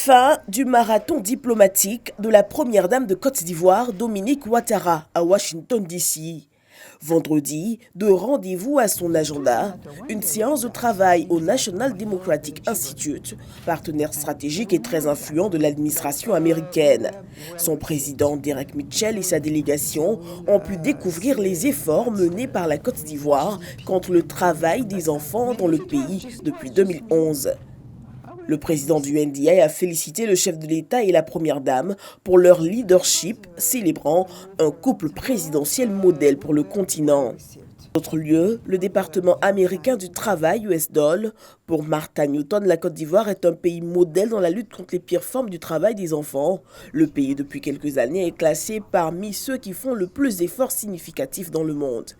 Fin du marathon diplomatique de la première dame de Côte d'Ivoire, Dominique Ouattara, à Washington, D.C. Vendredi, de rendez-vous à son agenda, une séance de travail au National Democratic Institute, partenaire stratégique et très influent de l'administration américaine. Son président Derek Mitchell et sa délégation ont pu découvrir les efforts menés par la Côte d'Ivoire contre le travail des enfants dans le pays depuis 2011. Le président du NDI a félicité le chef de l'État et la première dame pour leur leadership, célébrant un couple présidentiel modèle pour le continent. D'autre lieu, le département américain du travail, US-DOL, pour Martha Newton, la Côte d'Ivoire est un pays modèle dans la lutte contre les pires formes du travail des enfants. Le pays, depuis quelques années, est classé parmi ceux qui font le plus d'efforts significatifs dans le monde.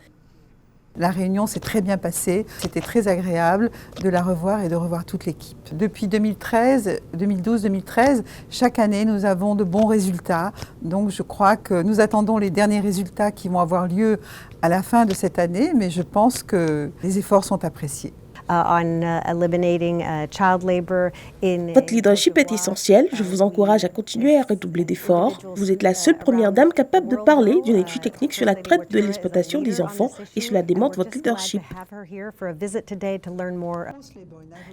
La réunion s'est très bien passée, c'était très agréable de la revoir et de revoir toute l'équipe. Depuis 2012-2013, chaque année nous avons de bons résultats, donc je crois que nous attendons les derniers résultats qui vont avoir lieu à la fin de cette année, mais je pense que les efforts sont appréciés. Votre leadership est essentiel. Je vous encourage à continuer à redoubler d'efforts. Vous êtes la seule première dame capable de parler d'une étude technique sur la traite de l'exploitation des enfants et cela démontre votre leadership.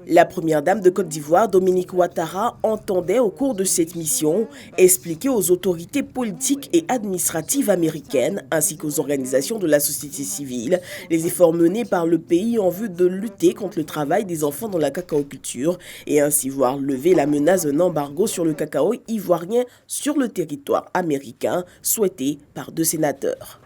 La première dame de Côte d'Ivoire, Dominique Ouattara, entendait au cours de cette mission expliquer aux autorités politiques et administratives américaines ainsi qu'aux organisations de la société civile les efforts menés par le pays en vue de lutter contre le travail des enfants dans la cacaoculture et ainsi voir lever la menace d'un embargo sur le cacao ivoirien sur le territoire américain souhaité par 2 sénateurs.